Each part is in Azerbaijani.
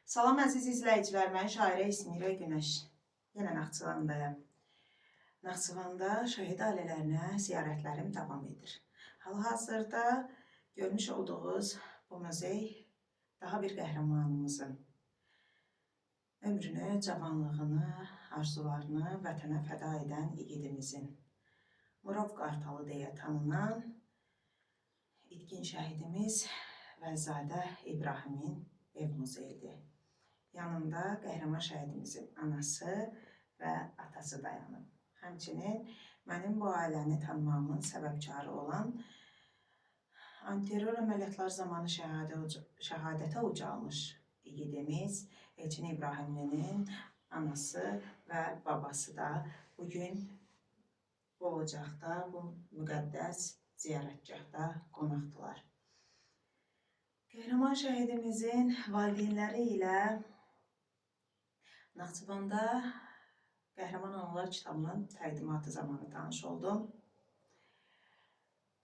Salam əziz izləyicilər, mən şairə İsmirə Günəş. Yenə Naxçıvandayam. Naxçıvanda şəhid ailələrinə ziyarətlərim davam edir. Hal-hazırda görmüş olduğunuz bu muzey daha bir qəhrəmanımızın ömrünü, cavanlığını, arzularını vətənə fəda edən igidimizin Murov Qartalı deyə tanınan itkin şəhidimiz Vəlizadə İbrahimin ev muzeyidir. Yanında qəhrəman şəhidimizin anası və atası dayanıb. Həmçinin mənim bu ailəni tanımağımın səbəbkarı olan antiterror əməliyyatlar zamanı şəhadətə ucalmış igidimiz Elçin İbrahimlinin anası və babası da bugün bu ocaqda, bu müqəddəs ziyarətgahda qonaqdılar. Qəhrəman şəhidimizin valideynləri ilə Naxçıvanda Qəhrəman Analar kitabının təqdimatı zamanı tanış oldum.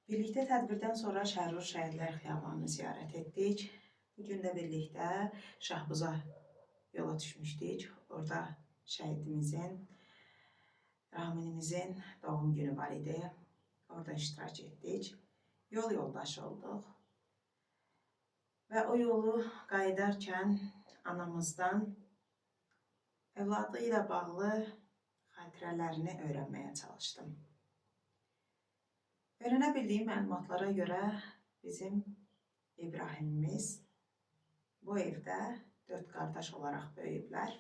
Birlikdə tədbirdən sonra Şərur Şəhidlər Xiyabanını ziyarət etdik. Bugün də birlikdə Şahbuza yola düşmüşdük. Orada şəhidimizin, Raminimizin doğum günü var idi. Orada iştirak etdik. Yol yoldaşı olduq. Və o yolu qayıdarkən anamızdan evladı ilə bağlı xatirələrini öyrənməyə çalışdım. Öyrənə bildiyim məlumatlara görə bizim İbrahimimiz bu evdə 4 qardaş olaraq böyüyüblər.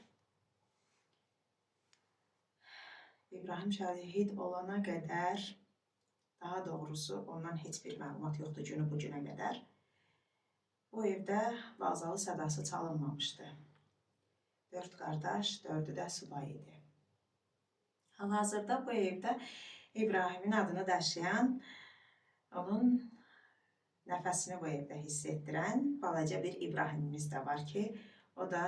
İbrahim şəhid olana qədər, daha doğrusu ondan heç bir məlumat yoxdur günü bu günə qədər, bu evdə bazalı sədası çalınmamışdı. 4 qardaş, 4'ü də subay idi. Hal-hazırda bu evdə İbrahimin adını daşıyan, onun nəfəsini bu evdə hiss etdirən balaca bir İbrahimimiz də var ki, o da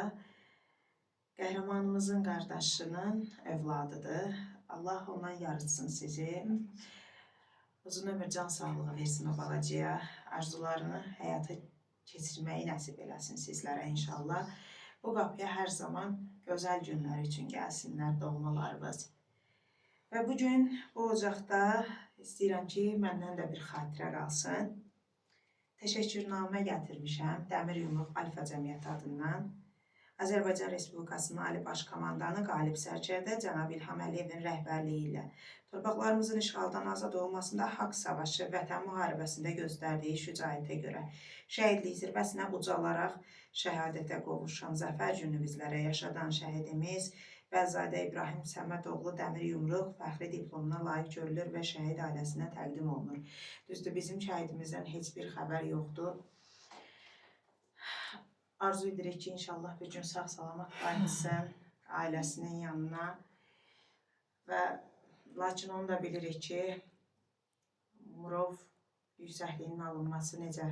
qəhrəmanımızın qardaşının övladıdır. Allah ondan yarıtsın sizi. Uzun ömür, can sağlığı versin o balacaya. Arzularını həyata keçirməyi nəsib eləsin sizlərə inşallah. Bu qapıya hər zaman gözəl günlər üçün gəlsinlər doğmalarımız. Və bugün bu ocaqda istəyirəm ki, məndən də bir xatirə qalsın. Təşəkkürnamə gətirmişəm Dəmir Yumruq Alfa Cəmiyyəti adından. Azərbaycan Respublikasının Ali Baş Komandanı Qalib Sərkərdə cənab İlham Əliyevin rəhbərliyi ilə torpaqlarımızın işğaldan azad olmasında haqq savaşı, vətən müharibəsində göstərdiyi şücaətə görə şəhidlik zirvəsinə ucalaraq şəhadətə qovuşan zəfər günü bizlərə yaşadan şəhidimiz Vəlizadə İbrahim Səmədoğlu Dəmir Yumruq fəxri diplomuna layiq görülür və şəhid ailəsinə təqdim olunur. Düzdür, bizim şəhidimizdən heç bir xəbər yoxdur. Arzu edirik ki, inşallah bir gün sağ-salamat qayıtsın ailəsinin yanına. Və lakin onu da bilirik ki, Murov yüksəkliyin alınması necə,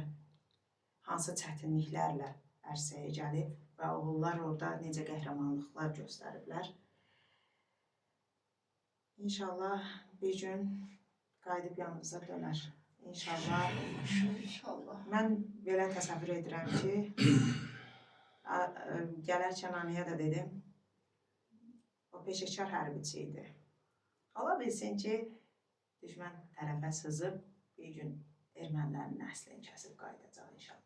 hansı çətinliklərlə ərsəyə gəlib və oğullar orada necə qəhrəmanlıqlar göstəriblər. İnşallah bir gün qayıdıb yanımıza dönər. İnşallah. Mən belə təsəvvür edirəm ki, gələrkən anaya da dedim, o peşəkar hərbiçi idi. Ola bilsin ki, düşmən tərəfə sızıb bir gün ermənilərin nəslini kəsib qayıdacaq inşallah.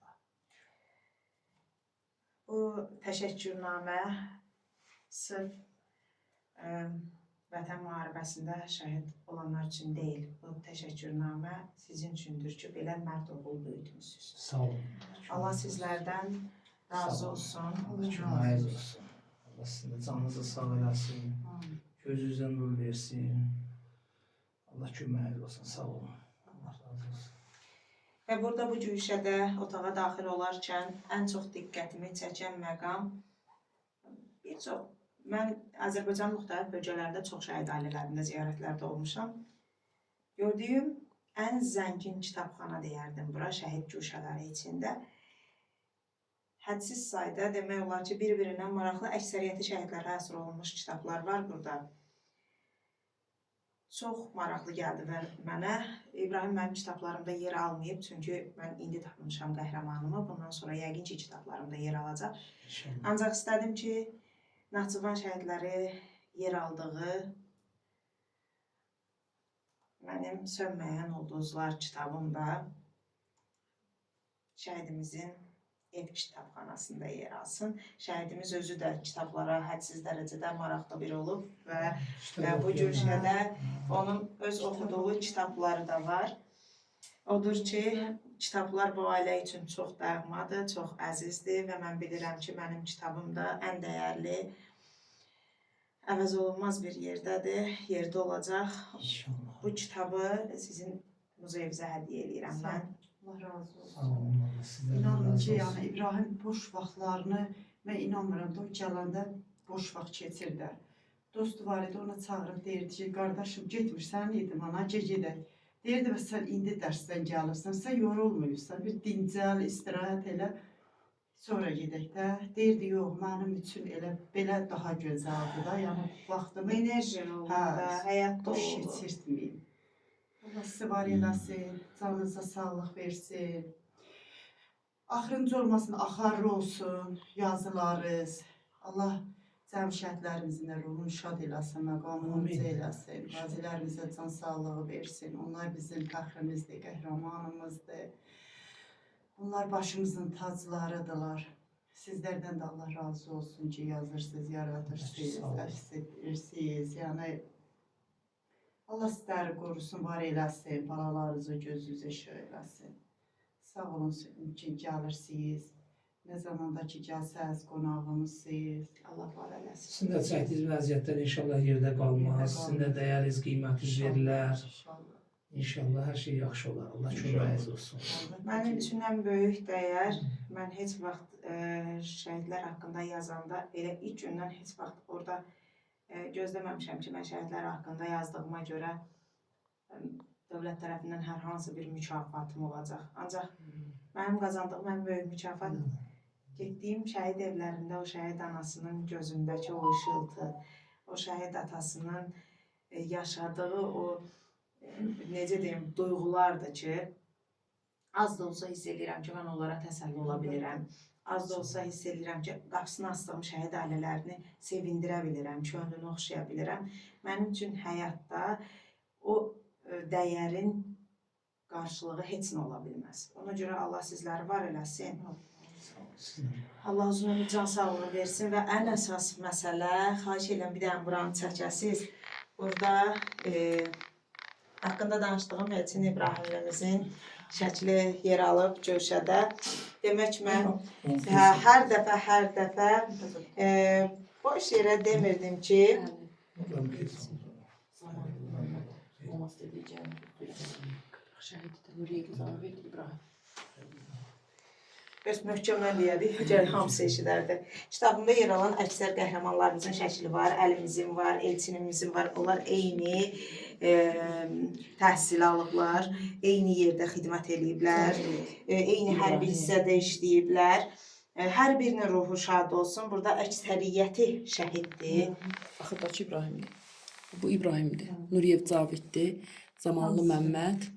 Bu təşəkkürnamə sırf vətən müharibəsində şəhid olanlar üçün deyil. Bu təşəkkürnamə sizin üçündür ki, belə mərd oğul böyütmüşsünüz. Sağ olun. Allah sizlərdən razı olsun. Allah köməyiniz olsun. Allah sizin də canınızı sağ eləsin. Gözünüzdən nur versin. Allah köməyiniz olsun. Sağ olun. Allah razı olsun. Və burada bu güşədə otağa daxil olarkən ən çox diqqətimi çəkən məqam bir çox. Mən Azərbaycan müxtəlif bölgələrində çox şəhid ailələrində ziyarətlərdə olmuşam. Gördüyüm ən zəngin kitabxana deyərdim bura, şəhid güşələri içində. Hədsiz sayda demək olar ki, bir-birindən maraqlı əksəriyyəti şəhidlərə həsr olunmuş kitablar var burada. çox maraqlı gəldi mənə. İbrahim mənim kitablarımda yer almayıb, çünki mən indi tapmışam qəhrəmanımı. Bundan sonra yəqin ki, kitablarımda yer alacaq. İnşallah. Ancaq istədim ki, Naxçıvan şəhidləri yer aldığı mənim Sönməyən Ulduzlar kitabımda şəhidimizin ev kitabxanasında yer alsın. Şəhidimiz özü də kitablara hədsiz dərəcədə maraqlı biri olub və bu cürşədə onun öz oxuduğu kitabları da var. Odur ki, kitablar bu ailə üçün çox dəyərlidir, çox əzizdir və mən bilirəm ki, mənim kitabım da ən dəyərli, əvəz olunmaz bir yerdə olacaq. İnşallah. Bu kitabı sizin muzeyimizə hədiyyə edirəm mən. Allah razı olsun. Sağ olun. Allah sizdən İnanın razı ki, olsun. yəni İbrahim boş vaxtlarını mən inanmıram da o gələndə boş vaxt keçirdi. Dostu var idi, ona çağırıb deyirdi ki, qardaşım getmirsən idim, ana gedək. Deyirdi, və sən indi dərsdən gəlirsən, sən yorulmuyursan, bir dincəl, istirahət elə, sonra gedək də. Deyirdi, yox, mənim üçün elə belə daha gözəldir da, yəni vaxtımı Enerji olmalı, həyatda boş olur. keçirtməyim. Allah sizi var eləsin, canınıza sağlıq versin. Axırıncı olmasın, axarlı olsun yazılarınız. Allah cəmşədlərimizin də ruhunu şad eləsin, məqamını uca eləsin. Qazilərimizə can sağlığı versin. Onlar bizim fəxrimizdir, qəhrəmanımızdır. Onlar başımızın taclarıdırlar. Sizlərdən də Allah razı olsun ki, yazırsınız, yaradırsınız, əks edirsiniz. Yəni, Allah sizləri qorusun, var eləsin, balalarınızı gözünüzə şöy eləsin. Sağ olun ki, gəlirsiniz. Nə zamanda ki, gəlsəz, qonağımızsınız. Allah var eləsin. Sizin də çəkdiyiniz vəziyyətlər inşallah yerdə qalmaz. Sizin də dəyəriniz, qiymətiniz verilər. İnşallah. İnşallah hər şey yaxşı olar. Allah köməyiniz olsun. Mənim üçün ən böyük dəyər, mən heç vaxt şəhidlər haqqında yazanda, elə ilk gündən heç vaxt orada gözləməmişəm ki, mən şəhidlər haqqında yazdığıma görə dövlət tərəfindən hər hansı bir mükafatım olacaq. Ancaq mənim qazandığım ən böyük mükafat getdiyim şəhid evlərində o şəhid anasının gözündəki o ışıltı, o şəhid atasının yaşadığı o, necə deyim, duyğulardır ki, az da olsa hiss edirəm ki, mən onlara təsəlli ola bilirəm. Az da olsa hiss edirəm ki, qapısını astığım şəhid ailələrini sevindirə bilirəm, könlünü oxşaya bilirəm. Mənim üçün həyatda o dəyərin qarşılığı heç nə ola bilməz. Ona görə Allah sizləri var eləsin. Allah uzun ömür, can sağlığı versin və ən əsas məsələ, xahiş edirəm bir dənə buranı çəkəsiz. Burada haqqında danışdığım Elçin İbrahimimizin şəkli yer alıb görüşədə. Demək mən hər dəfə boş yerə demirdim ki, olmaz dediyeceğim. Şəhid Nuriye Zavet İbrahim. Bəs möhkəmdən deyədik, gəl hamısı eşidərdi. Kitabımda yer alan əksər qəhrəmanlarımızın şəkli var, Əlimizin var, Elçinimizin var. Onlar eyni təhsil alıblar, eyni yerdə xidmət ediblər, eyni hərbi hissədə işləyiblər. Hər birinin ruhu şad olsun. Burada əksəriyyəti şəhiddir. Axırdakı İbrahimdir. Bu İbrahimdir. Nuriyev Caviddir. Zamanlı Məmməd.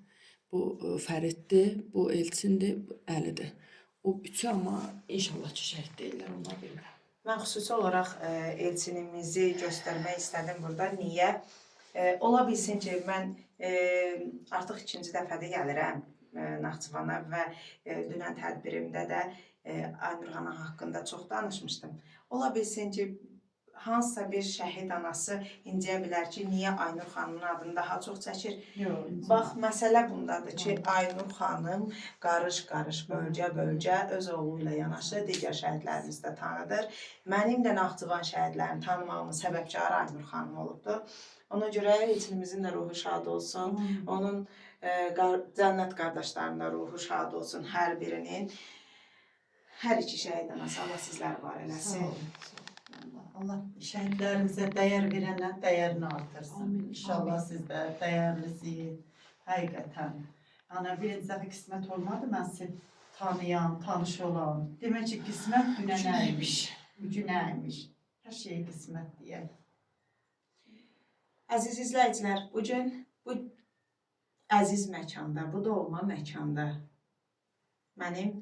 Bu Fəriddir. Bu Elçindir. Bu Əlidir. O üçü amma inşallah ki şəhid deyirlər, onlar bilmirəm. Mən xüsusi olaraq Elçinimizi göstərmək istədim burada. Niyə? Ola bilsin ki, mən artıq ikinci dəfədə gəlirəm Naxçıvana və dünən tədbirimdə də Aynur xanım haqqında çox danışmışdım. Ola bilsin ki, hansısa bir şəhid anası indiyə bilər ki, niyə Aynur xanımın adını daha çox çəkir? Bax, məsələ bundadır ki, Aynur xanım qarış-qarış, bölgə-bölgə öz oğlu ilə yanaşı digər şəhidlərimizi də tanıdır. Mənim də Naxçıvan şəhidlərini tanımağımın səbəbkarı Aynur xanım olubdur. Ona görə Elçinimizin də ruhu şad olsun, onun cənnət qardaşlarının da ruhu şad olsun, hər birinin. Hər iki şəhid anası, Allah sizləri var eləsin. Allah şəhidlərimizə dəyər verənlər dəyərini artırsın. İnşallah siz də dəyərlisiniz. Həqiqətən. Yəni birinci dəfə qismət olmadı mən sizi tanıyan, tanış olan. Demək ki, qismət günənəymiş. Günəymiş. Hər şey qismət deyək. Əziz izləyicilər, bu gün bu əziz məkanda, bu doğma məkanda mənim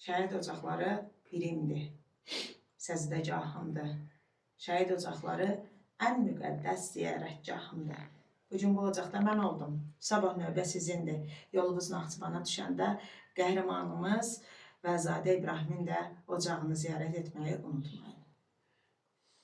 şəhid ocaqları birimdir, səzdəgahımdır. Şəhid ocaqları ən müqəddəs ziyarətgahımdır. Bugün bu ocaqda mən oldum. Sabah növbə sizindir. Yolunuz Naxçıvana düşəndə qəhrəmanımız Vəzadə İbrahimin də ocağını ziyarət etməyi unutmayın.